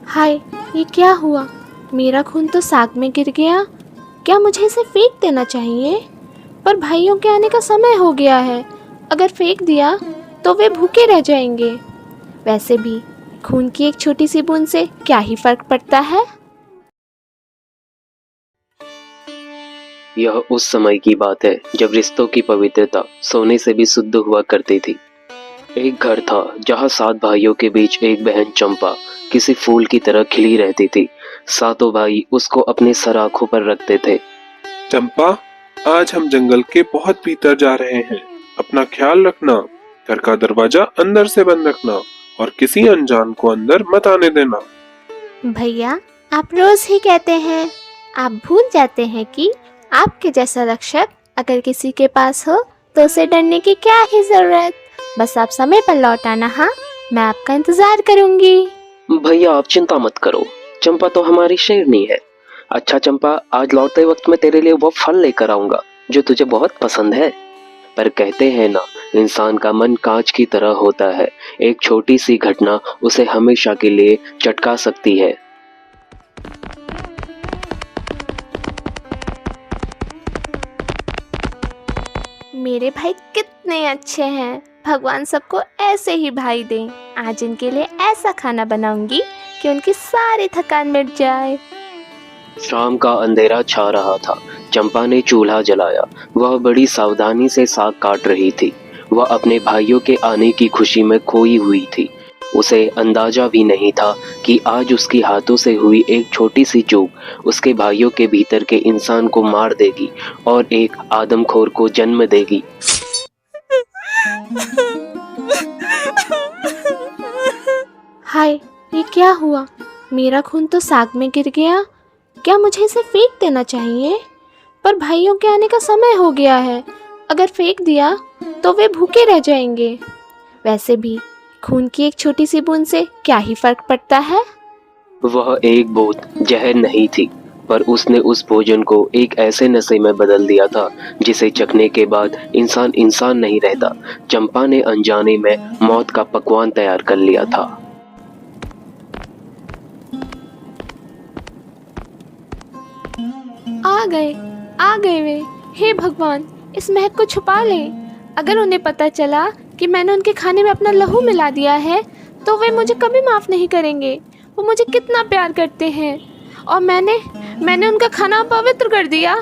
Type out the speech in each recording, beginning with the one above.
हाय, ये क्या हुआ? मेरा खून तो साग में गिर गया। क्या मुझे इसे फेंक देना चाहिए? पर भाइयों के आने का समय हो गया है। अगर फेंक दिया तो वे भूखे रह जाएंगे। वैसे भी खून की एक छोटी सी बूंद से क्या ही फर्क पड़ता है। यह उस समय की बात है जब रिश्तों की पवित्रता सोने से भी शुद्ध हुआ करती थी। एक घर था जहाँ 7 भाइयों के बीच एक बहन चंपा किसी फूल की तरह खिली रहती थी। सातों भाई उसको अपने सर आंखों पर रखते थे। चंपा, आज हम जंगल के बहुत भीतर जा रहे हैं। अपना ख्याल रखना, घर का दरवाजा अंदर से बंद रखना और किसी अनजान को अंदर मत आने देना। भैया, आप रोज ही कहते हैं। आप भूल जाते हैं कि आपके जैसा रक्षक अगर किसी के पास हो तो उसे डरने की क्या ही जरूरत। बस आप समय पर लौट आना। हाँ, मैं आपका इंतजार करूंगी। भैया आप चिंता मत करो, चंपा तो हमारी शेरनी है। अच्छा चंपा, आज लौटते वक्त मैं तेरे लिए वो फल लेकर आऊंगा जो तुझे बहुत पसंद है। पर कहते हैं ना, इंसान का मन कांच की तरह होता है। एक छोटी सी घटना उसे हमेशा के लिए चटका सकती है। मेरे भाई कितने अच्छे हैं। भगवान सबको ऐसे ही भाई दें। आज इनके लिए ऐसा खाना बनाऊंगी कि उनकी सारी थकान मिट जाए। शाम का अंधेरा छा रहा था। चंपा ने चूल्हा जलाया। वह बड़ी सावधानी से साग काट रही थी। वह अपने भाइयों के आने की खुशी में खोई हुई थी। उसे अंदाजा भी नहीं था कि आज उसकी हाथों से हुई एक छोटी सी चूक उसके भाइयों के भीतर के इंसान को मार देगी और एक आदमखोर को जन्म देगी। हाय, ये क्या हुआ? मेरा खून तो साग में गिर गया। क्या मुझे इसे फेंक देना चाहिए? पर भाइयों के आने का समय हो गया है। अगर फेंक दिया तो वे भूखे रह जाएंगे। वैसे भी खून की एक छोटी सी बूंद से क्या ही फर्क पड़ता है। वह एक बूंद जहर नहीं थी, पर उसने उस भोजन को एक ऐसे नशे में बदल दिया था जिसे चखने के बाद इंसान इंसान नहीं रहता। चंपा ने अनजाने में मौत का पकवान तैयार कर लिया था। आ गए वे। हे भगवान, इस महक को छुपा ले। अगर उन्हें पता चला कि मैंने उनके खाने में अपना लहू मिला दिया है तो वे मुझे कभी माफ़ नहीं करेंगे। वो मुझे कितना प्यार करते हैं और मैंने उनका खाना अपवित्र कर दिया।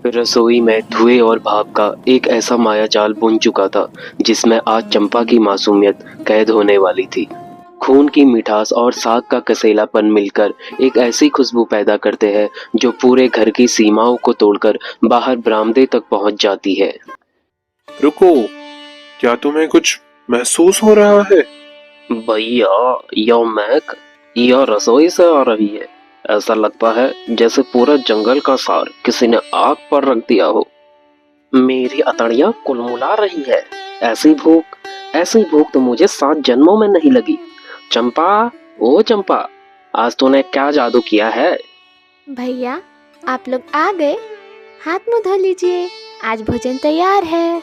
रसोई में धुएं और भाप का एक ऐसा मायाजाल बुन चुका था जिसमें आज चंपा की मासूमियत कैद होने वाली थी। खून की मिठास और साग का कसेलापन मिलकर एक ऐसी खुशबू पैदा करते हैं जो पूरे घर की सीमाओं को तोड़कर बाहर बरामदे तक पहुंच जाती है। रुको, क्या तुम्हें कुछ महसूस हो रहा है? भैया, यह महक यह रसोई से आ रही है। ऐसा लगता है जैसे पूरा जंगल का सार किसी ने आग पर रख दिया हो। मेरी अतड़ियां कुलमुला रही है। ऐसी भूख तो मुझे 7 जन्मों में नहीं लगी। चंपा, ओ चंपा, आज तूने क्या जादू किया है? भैया, आप लोग आ गए। हाथ मुंह धो लीजिए, आज भोजन तैयार है।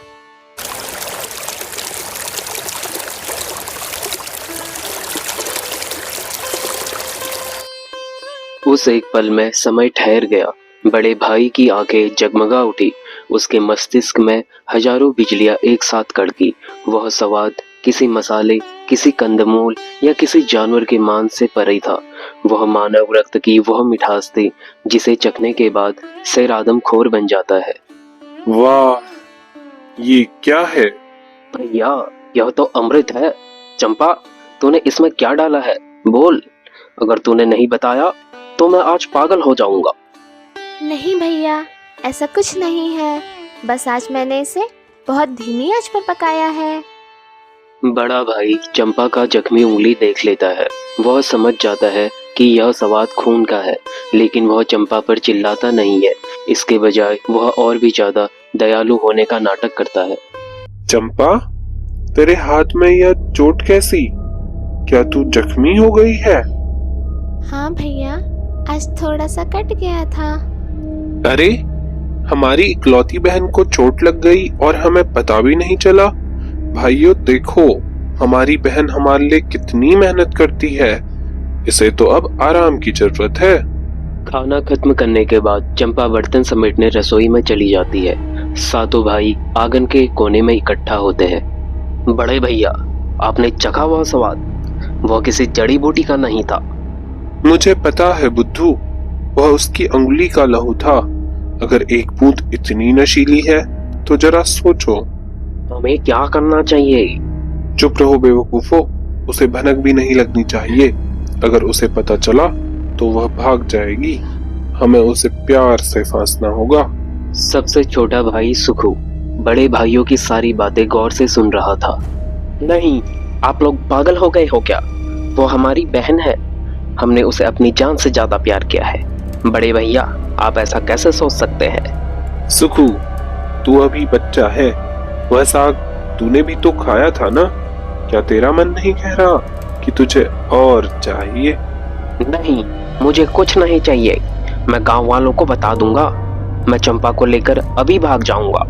उस एक पल में समय ठहर गया। बड़े भाई की आंखें जगमगा उठी। उसके मस्तिष्क में हजारों बिजलियां एक साथ कड़की। वह स्वाद किसी मसाले, किसी कंदमूल या किसी जानवर के मांस से परे था। वह मानव रक्त की वह मिठास थी जिसे चखने के बाद सिर आदमखोर बन जाता है। वाह, ये क्या है? भैया, यह तो अमृत है। चंपा, तूने इसमें क्या डाला है? बोल। अगर तूने नहीं बताया तो मैं आज पागल हो जाऊंगा। नहीं भैया, ऐसा कुछ नहीं है। बस आज मैंने इसे बहुत धीमी आंच पर पकाया है। बड़ा भाई चंपा का जख्मी उंगली देख लेता है। वह समझ जाता है कि यह स्वाद खून का है, लेकिन वह चंपा पर चिल्लाता नहीं है। इसके बजाय वह और भी ज्यादा दयालु होने का नाटक करता है। चंपा, तेरे हाथ में यह चोट कैसी? क्या तू जख्मी हो गई है? हाँ भैया, आज थोड़ा सा कट गया था। अरे, हमारी इकलौती बहन को चोट लग गई और हमें पता भी नहीं चला। भाइयों देखो, हमारी बहन हमारे लिए कितनी मेहनत करती है। इसे तो अब आराम की जरूरत है। खाना खत्म करने के बाद चंपा बर्तन समेटने रसोई में चली जाती है। सातों भाई आंगन के कोने में इकट्ठा होते हैं। बड़े भैया, आपने चखा हुआ स्वाद, वह किसी जड़ी बूटी का नहीं था। मुझे पता है बुद्धू, वह उसकी अंगुली का लहू था। अगर एक बूंद इतनी नशीली है तो जरा सोचो। हमें क्या करना चाहिए? चुप रहो बेवकूफो, उसे भनक भी नहीं लगनी चाहिए। अगर उसे पता चला तो वह भाग जाएगी। हमें उसे प्यार से फांसना होगा। सबसे छोटा भाई सुखू बड़े भाइयों की सारी बातें गौर से सुन रहा था। नहीं, आप लोग पागल हो गए हो क्या? वो हमारी बहन है। हमने उसे अपनी जान से ज्यादा प्यार किया है। बड़े भैया, आप ऐसा कैसे सोच सकते हैं? सुखू, तू अभी बच्चा है। वह साग तूने भी तो खाया था ना। क्या तेरा मन नहीं कह रहा कि तुझे और चाहिए? नहीं, मुझे कुछ नहीं चाहिए। मैं गांव वालों को बता दूंगा। मैं चंपा को लेकर अभी भाग जाऊंगा।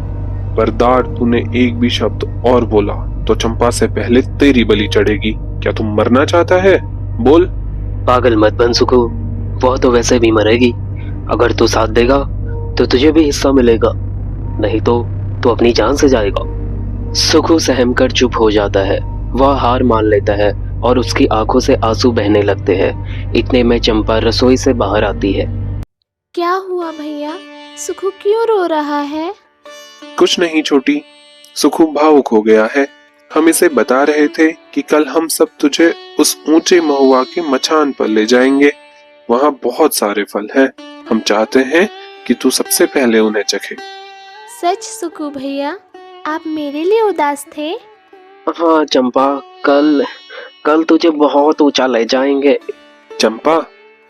बरदार, तूने एक भी शब्द और बोला तो चंपा से पहले तेरी बलि चढ़ेगी। क्या तू मरना चाहता है? बोल। पागल मत बन सुखू, वह तो वैसे भी मरेगी। अगर तू साथ देगा तो तुझे भी हिस्सा मिलेगा, नहीं तो तू अपनी जान से जाएगा। सुखू सहम कर चुप हो जाता है। वह हार मान लेता है और उसकी आंखों से आंसू बहने लगते हैं। इतने में चंपा रसोई से बाहर आती है। क्या हुआ भैया? सुखू क्यों रो रहा है? कुछ नहीं छोटी, सुखू भावुक हो गया है। हम इसे बता रहे थे कि कल हम सब तुझे उस ऊंचे महुआ के मचान पर ले जाएंगे। वहाँ बहुत सारे फल हैं। हम चाहते हैं कि तू सबसे पहले उन्हें चखे। सच सुखू भैया, आप मेरे लिए उदास थे? हाँ चंपा, कल तुझे बहुत ऊंचा ले जाएंगे। चंपा,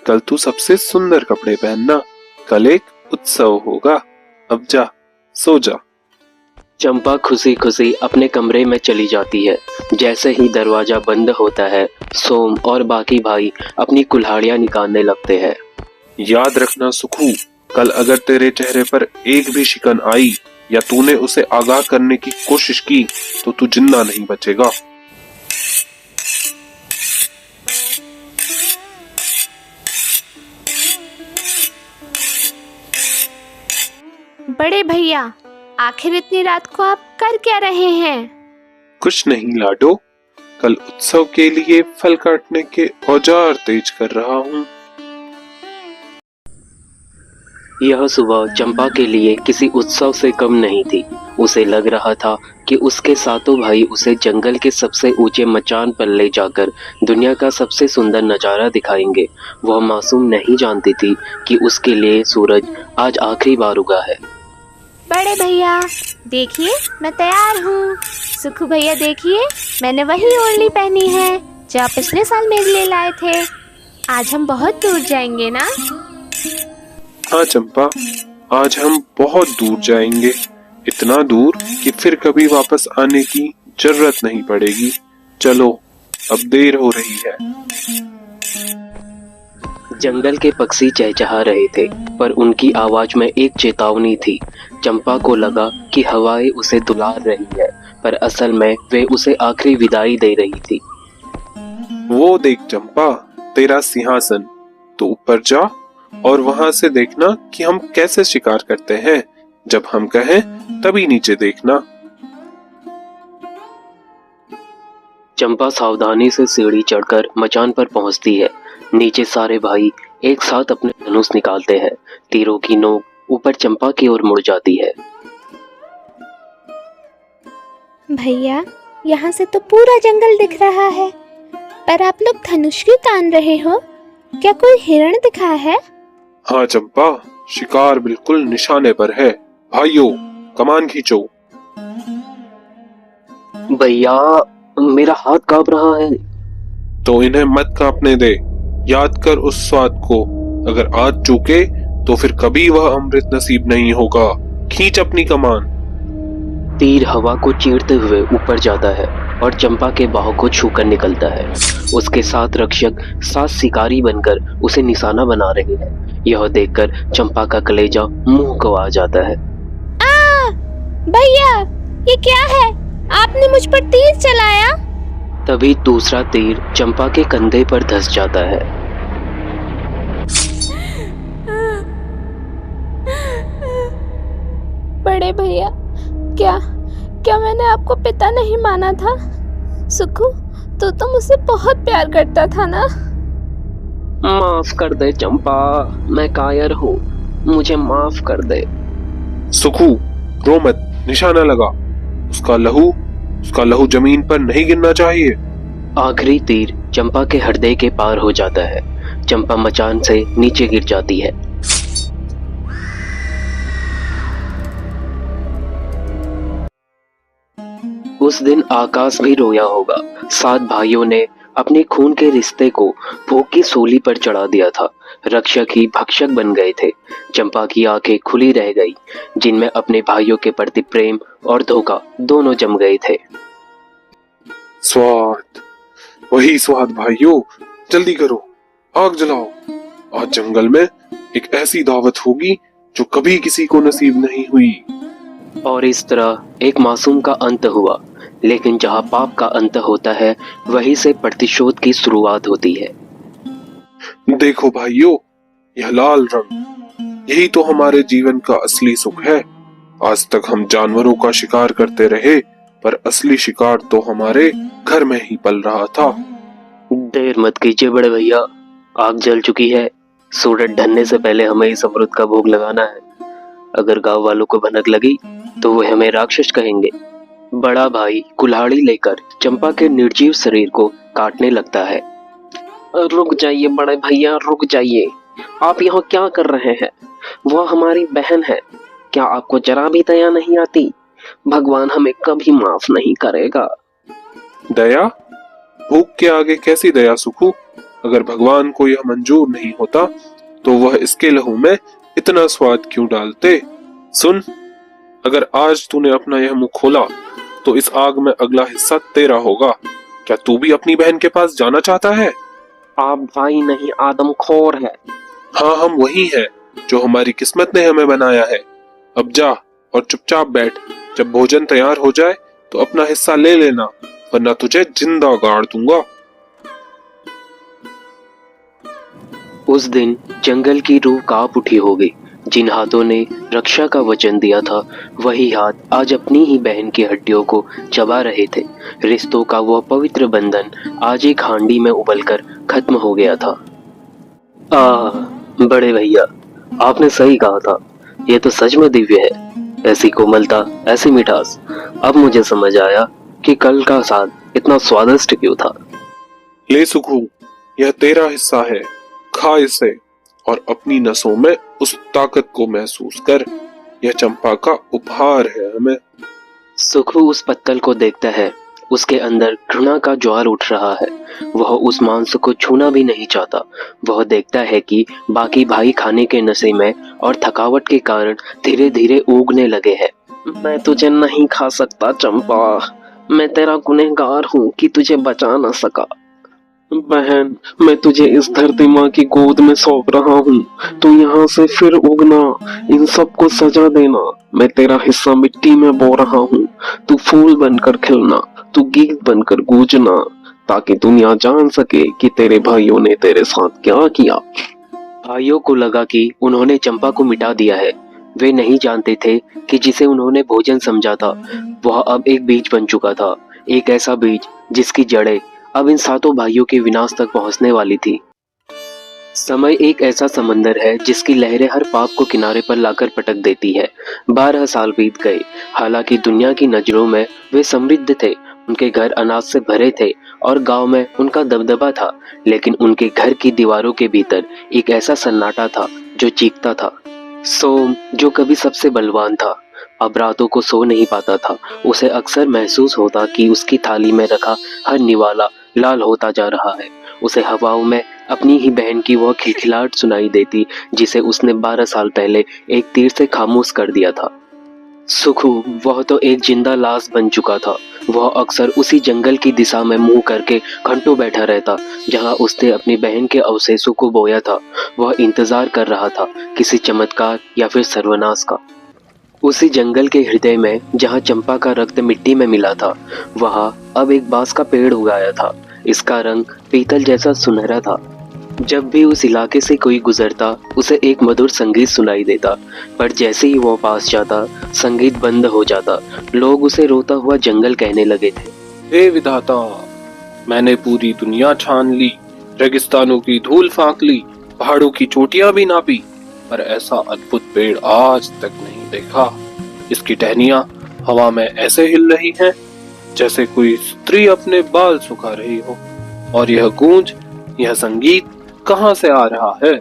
कल तू सबसे सुंदर कपड़े पहनना। कल एक उत्सव होगा। अब जा, सो जा। चंपा खुशी खुशी अपने कमरे में चली जाती है। जैसे ही दरवाजा बंद होता है, सोम और बाकी भाई अपनी कुल्हाड़ियां निकालने लगते हैं। याद रखना सुखू, कल अगर तेरे चेहरे पर एक भी शिकन आई या तूने उसे आगाह करने की कोशिश की तो तू जिंदा नहीं बचेगा। बड़े भैया, आखिर इतनी रात को आप कर क्या रहे हैं? कुछ नहीं लाडो, कल उत्सव के लिए फल काटने के औजार तेज कर रहा हूँ। यह सुबह चंपा के लिए किसी उत्सव से कम नहीं थी। उसे लग रहा था कि उसके सातों भाई उसे जंगल के सबसे ऊंचे मचान पर ले जाकर दुनिया का सबसे सुंदर नजारा दिखाएंगे। वह मासूम नहीं जानती थी कि उसके लिए सूरज आज आखिरी बार उगा है। बड़े भैया देखिए, मैं तैयार हूँ। सुखू भैया देखिए, मैंने वही ओढ़नी पहनी है जो आप पिछले साल मेरे लिए लाए थे। आज हम बहुत दूर जाएंगे ना? हाँ चंपा, आज हम बहुत दूर जाएंगे। इतना दूर कि फिर कभी वापस आने की जरूरत नहीं पड़ेगी। चलो, अब देर हो रही है। जंगल के पक्षी चहचहा रहे थे, पर उनकी आवाज में एक चेतावनी थी। चंपा को लगा कि हवाएं उसे दुलार रही है, पर असल में वे उसे आखिरी विदाई दे रही थी। वो देख चंपा, तेरा सिंहासन। तो ऊपर जा और वहां से देखना कि हम कैसे शिकार करते हैं। जब हम कहें तभी नीचे देखना। चंपा सावधानी से सीढ़ी चढ़कर मचान पर पहुंचती है। नीचे सारे भाई एक साथ अपने धनुष निकालते हैं। तीरों की नोक ऊपर चंपा की ओर मुड़ जाती है। भैया, यहाँ से तो पूरा जंगल दिख रहा है, पर आप लोग धनुष क्यों तान रहे हो? क्या कोई हिरण दिखा है? हाँ चंपा, शिकार बिल्कुल निशाने पर है। भाइयों, कमान खींचो। भैया, मेरा हाथ कांप रहा है। तो इन्हें मत कांपने दे। याद कर उस स्वाद को। अगर आज चूके तो फिर कभी वह अमृत नसीब नहीं होगा। खींच अपनी कमान। तीर हवा को चीरते हुए ऊपर जाता है और चंपा के बाहों को छूकर निकलता है। उसके साथ रक्षक 7 शिकारी बनकर उसे निशाना बना रहे हैं। यह देखकर चंपा का कलेजा मुंह को आ जाता है। भैया, ये क्या है? आपने मुझे मुझ पर तीर चलाया। तभी दूसरा तीर चंपा के कंधे पर धंस जाता है। बड़े भैया, क्या क्या मैंने आपको पिता नहीं माना था? सुखू, तू तो मुझसे बहुत प्यार करता था ना? माफ कर दे चंपा, मैं कायर हूँ, मुझे माफ कर दे। सुखू, रो मत, निशाना लगा। उसका लहू जमीन पर नहीं गिरना चाहिए। आखिरी तीर चंपा के हृदय के पार हो जाता है। चंपा मचान से नीचे गिर जाती है। उस दिन आकाश भी रोया होगा। 7 भाइयों ने अपने खून के रिश्ते को भूख की सूली पर चढ़ा दिया था। रक्षक ही भक्षक बन गए थे। चंपा की आंखें खुली रह गई, जिनमें अपने भाइयों के प्रति प्रेम और धोखा दोनों जम गए थे। स्वाद, वही स्वाद भाइयों, जल्दी करो, आग जलाओ। आज जंगल में एक ऐसी दावत होगी जो कभी किसी को नसीब नहीं हुई। और इस तरह एक मासूम का अंत हुआ। लेकिन जहाँ पाप का अंत होता है, वहीं से प्रतिशोध की शुरुआत होती है। देखो भाइयों, यह लाल रंग, यही तो हमारे जीवन का असली सुख है। आज तक हम जानवरों का शिकार करते रहे, पर असली शिकार तो हमारे घर में ही पल रहा था। देर मत कीजिए बड़े भैया, आग जल चुकी है। सूरज ढलने से पहले हमें इस अमृत का भोग लगाना है। अगर गांव वालों को भनक लगी तो वे हमें राक्षस कहेंगे। बड़ा भाई कुल्हाड़ी लेकर चंपा के निर्जीव शरीर को काटने लगता है। रुक जाइए बड़े भैया, रुक जाइए। आप यहाँ क्या कर रहे हैं? वह हमारी बहन है। क्या आपको जरा भी दया नहीं आती? भगवान हमें कभी माफ नहीं करेगा। दया? भूख के आगे कैसी दया सुखू? अगर भगवान को यह मंजूर नहीं होता तो वह इसके लहू में इतना स्वाद क्यों डालते? सुन, अगर आज तूने अपना यह मुंह खोला तो इस आग में अगला हिस्सा तेरा होगा। क्या तू भी अपनी बहन के पास जाना चाहता है? आप भाई नहीं, आदमखोर है। हाँ, हम वही हैं जो हमारी किस्मत ने हमें बनाया है। अब जा और चुपचाप बैठ। जब भोजन तैयार हो जाए तो अपना हिस्सा ले लेना, वरना तुझे जिंदा गाड़ दूंगा। उस दिन जंगल की रूह कांप उठी होगी। जिन हाथों ने रक्षा का वचन दिया था, वही हाथ आज अपनी ही बहन की हड्डियों को चबा रहे थे। रिश्तों का वह पवित्र बंधन आज एक हांडी में उबलकर खत्म हो गया था। बड़े भैया, आपने सही कहा था। ये तो सच में दिव्य है। ऐसी कोमलता, ऐसी मिठास। अब मुझे समझ आया कि कल का साग इतना स्वादिष्ट क्यों था। ले सुखू, यह तेरा हिस्सा है, खा इसे और अपनी नसों में उस ताकत को महसूस कर। यह चंपा का उपहार है हमें। सुखू उस पत्तल को देखता है। उसके अंदर घृणा का ज्वार उठ रहा है। वह उस मांस को छूना भी नहीं चाहता। वह देखता है कि बाकी भाई खाने के नशे में और थकावट के कारण धीरे धीरे उगने लगे हैं। मैं तुझे नहीं खा सकता चंपा। मैं तेरा गुनहगार हूँ कि तुझे बचा न सका। बहन, मैं तुझे इस धरती माँ की गोद में सौंप रहा हूँ। तू यहाँ से फिर उगना, इन सब को सजा देना। मैं तेरा हिस्सा मिट्टी में बो रहा हूँ। तू फूल बनकर खिलना, तू गीत बनकर गूंजना, ताकि दुनिया जान सके कि तेरे भाइयों ने तेरे साथ क्या किया। भाइयों को लगा कि उन्होंने चंपा को मिटा दिया है। वे नहीं जानते थे कि जिसे उन्होंने भोजन समझा था, वह अब एक बीज बन चुका था। एक ऐसा बीज जिसकी जड़ें अब इन 7 भाइयों के विनाश तक पहुंचने वाली थी। समय एक ऐसा समंदर है जिसकी लहरें हर पाप को किनारे पर लाकर पटक देती है। 12 साल बीत गए। हालांकि दुनिया की नजरों में वे समृद्ध थे। उनके घर अनाज से भरे थे और गांव में उनका दबदबा था। लेकिन उनके घर की दीवारों के भीतर एक ऐसा सन्नाटा था जो चीखता था। सोम, जो कभी सबसे बलवान था, अब रातों को सो नहीं पाता था। उसे अक्सर महसूस होता कि उसकी थाली में रखा हर निवाला लाल होता जा रहा है। उसे हवाओं में अपनी ही बहन की वह खिलखिलाहट सुनाई देती, जिसे उसने 12 साल पहले एक तीर से खामोश कर दिया था। सुखू, वह तो एक जिंदा लाश बन चुका था। वह अक्सर उसी जंगल की दिशा में मुंह करके घंटों बैठा रहता, जहां उसने अपनी बहन के अवशेषों को बोया था। वह इंतजार कर रहा था किसी चमत्कार या फिर सर्वनाश का। उसी जंगल के हृदय में जहाँ चंपा का रक्त मिट्टी में मिला था, वहाँ अब एक बांस का पेड़ उगाया था। इसका रंग पीतल जैसा सुनहरा था। जब भी उस इलाके से कोई गुजरता उसे एक मधुर संगीत सुनाई देता, पर जैसे ही वो पास जाता संगीत बंद हो जाता। लोग उसे रोता हुआ जंगल कहने लगे थे। हे विधाता, मैंने पूरी दुनिया छान ली, रेगिस्तानों की धूल फांक ली, पहाड़ों की चोटियां भी नापी, पर ऐसा अद्भुत पेड़ आज तक नहीं देखा। इसकी टहनियां हवा में ऐसे हिल रही हैं जैसे कोई स्त्री अपने बाल सुखा रही हो। और यह गूंज, यह संगीत कहाँ से आ रहा है?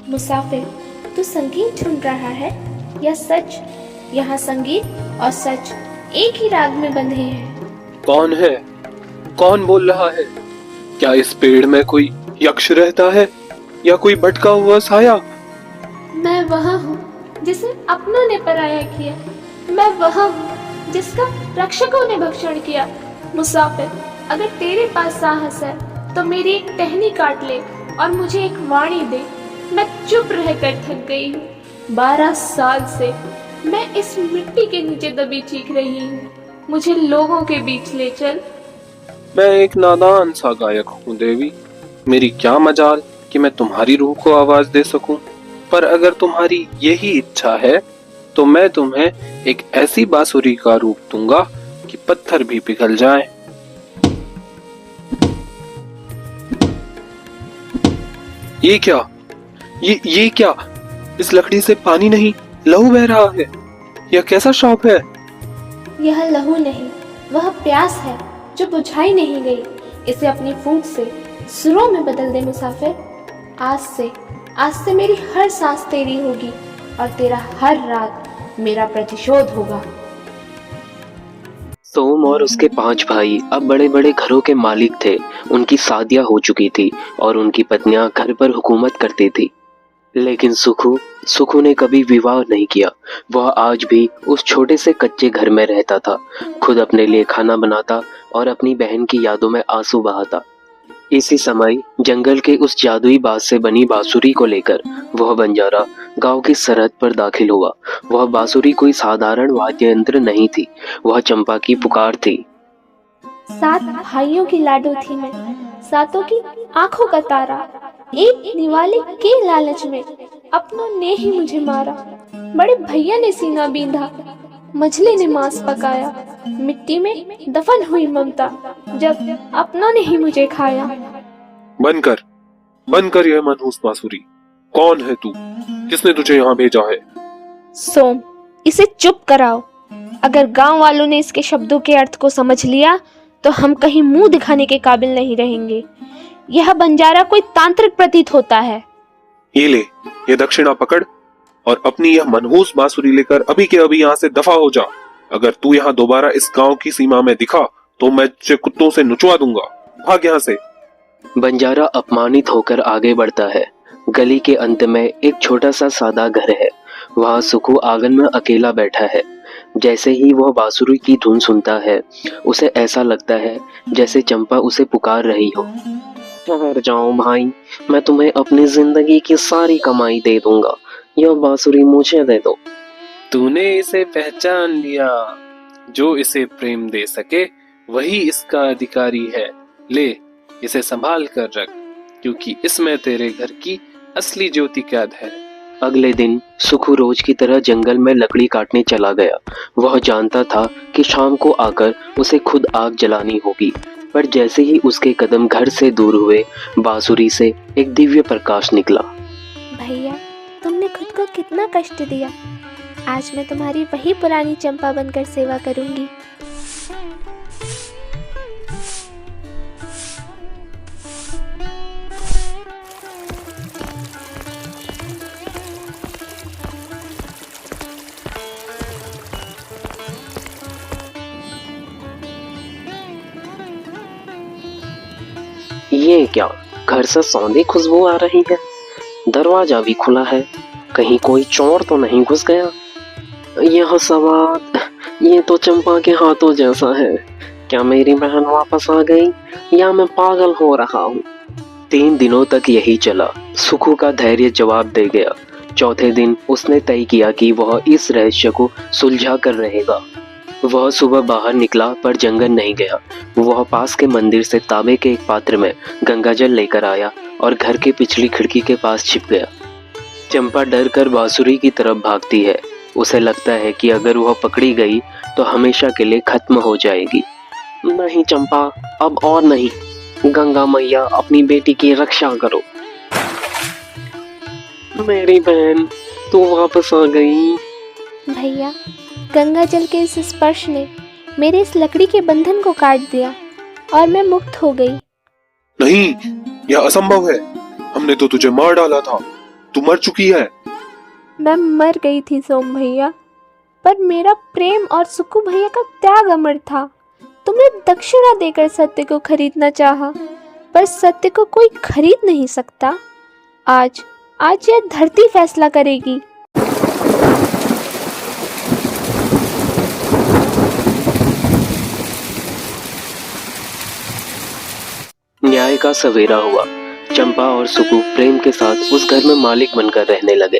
मुसाफिर, तू संगीत ढूंढ रहा है या सच? यहाँ संगीत और सच एक ही राग में बंधे हैं। कौन है? कौन बोल रहा है? क्या इस पेड़ में कोई यक्ष रहता है या कोई भटका हुआ साया? मैं वह हूँ जिसे अपनों ने पराया किया। मैं वह हूँ जिसका रक्षकों ने भक्षण किया। मुसाफिर, अगर तेरे पास साहस है तो मेरी एक टहनी काट ले और मुझे एक वाणी दे। मैं चुप रहकर थक गई हूँ। 12 साल से मैं इस मिट्टी के नीचे दबी चीख रही हूँ। मुझे लोगों के बीच ले चल। मैं एक नादान सा गायक हूँ देवी। मेरी क्या मजाल कि मैं तुम्हारी रूह को आवाज दे सकूं। पर अगर तुम्हारी यही इच्छा है तो मैं तुम्हें एक ऐसी बांसुरी का रूप दूंगा कि पत्थर भी पिघल जाए। ये क्या? ये क्या? इस लकड़ी से पानी नहीं, लहू बह रहा है। यह कैसा श्राप है? यह लहू नहीं, वह प्यास है जो बुझाई नहीं गई। इसे अपनी फूंक से सुरों में बदल दे मुसाफिर। आज से मेरी हर सांस तेरी होगी और तेरा हर राग मेरा प्रतिशोध होगा। सोम और उसके 5 भाई अब बड़े बड़े घरों के मालिक थे। उनकी शादियां हो चुकी थी और उनकी पत्नियां घर पर हुकूमत करती थी। लेकिन सुखू ने कभी विवाह नहीं किया। वह आज भी उस छोटे से कच्चे घर में रहता था, खुद अपने लिए खाना बनाता और अपनी बहन की यादों में आंसू बहाता। इसी समय जंगल के उस जादुई बांस से बनी बांसुरी को लेकर वह बंजारा गांव की सरहद पर दाखिल हुआ। वह बांसुरी कोई साधारण वाद्य यंत्र नहीं थी, वह चंपा की पुकार थी। 7 भाइयों की लाडो थी मैं, सातों की आंखों का तारा। एक निवाले के लालच में अपनों ने ही मुझे मारा। बड़े भैया ने सीना बींधा, मझले ने मांस पकाया। मिट्टी में दफन हुई ममता जब अपनों ने ही मुझे खाया। बंद कर यह मनहूस बांसुरी। कौन है तू? किसने तुझे यहाँ भेजा है? सोम, इसे चुप कराओ। अगर गांव वालों ने इसके शब्दों के अर्थ को समझ लिया तो हम कहीं मुंह दिखाने के काबिल नहीं रहेंगे। यह बंजारा कोई तांत्रिक प्रतीत होता है। ये ले, ये दक्षिणा पकड़ और अपनी यह मनहूस बांसुरी लेकर अभी के अभी यहाँ से दफा हो जा। अगर तू यहाँ दोबारा इस गांव की सीमा में दिखा तो मैं तुझे कुत्तों से नुचवा दूंगा। भाग यहाँ से। बंजारा अपमानित होकर आगे बढ़ता है। गली के अंत में एक छोटा सा सादा घर है। वहाँ सुखू आंगन में अकेला बैठा है। जैसे ही वह बांसुरी की धुन सुनता है उसे ऐसा लगता है जैसे चंपा उसे पुकार रही हो। ठहर जाओ भाई, मैं तुम्हें अपनी जिंदगी की सारी कमाई दे दूंगा। यह बांसुरी मुझे दे दो। तूने इसे पहचान लिया। जो इसे प्रेम दे सके वही इसका अधिकारी है। ले, इसे संभाल कर रख, क्योंकि इसमें तेरे घर की असली ज्योति कैद है। अगले दिन सुखू रोज की तरह जंगल में लकड़ी काटने चला गया। वह जानता था कि शाम को आकर उसे खुद आग जलानी होगी, पर जैसे ही उसके कदम घर से दूर हुए बांसुरी से एक दिव्य प्रकाश निकला। भैया, तुमने खुद को कितना कष्ट दिया। आज मैं तुम्हारी वही पुरानी चंपा बनकर सेवा करूंगी। ये क्या? घर से सौंधी खुशबू आ रही है। दरवाजा भी खुला है। कहीं कोई चोर तो नहीं घुस गया? यह सवाल, ये तो चंपा के हाथों जैसा है। क्या मेरी बहन वापस आ गई या मैं पागल हो रहा हूँ? 3 दिनों तक यही चला। सुखू का धैर्य जवाब दे गया। चौथे दिन उसने तय किया कि वह इस रहस्य को सुलझा कर रहेगा। वह सुबह बाहर निकला पर जंगल नहीं गया। वह पास के मंदिर से तांबे के एक पात्र में गंगाजल लेकर आया और घर के पिछली खिड़की के पास छिप गया। चंपा डर कर बांसुरी की तरफ भागती है। उसे लगता है कि अगर वह पकड़ी गई तो हमेशा के लिए खत्म हो जाएगी। नहीं चंपा, अब और नहीं। गंगा मैया, अपनी बेटी की रक्षा करो। मेरी बहन, तू वापस आ गई। भैया, गंगा जल के इस स्पर्श ने मेरे इस लकड़ी के बंधन को काट दिया और मैं मुक्त हो गई। नहीं, यह असंभव है। हमने तो तुझे मार डाला था। तू मर चुकी है। मैं मर गई थी सोम भैया, पर मेरा प्रेम और सुक्कू भैया का त्याग अमर था। तुमने दक्षिणा देकर सत्य को खरीदना चाहा, पर सत्य को कोई खरीद नहीं सकता। आज यह धरती फैसला करेगी। न्याय का सवेरा हुआ। चंपा और सुकु प्रेम के साथ उस घर में मालिक बनकर रहने लगे।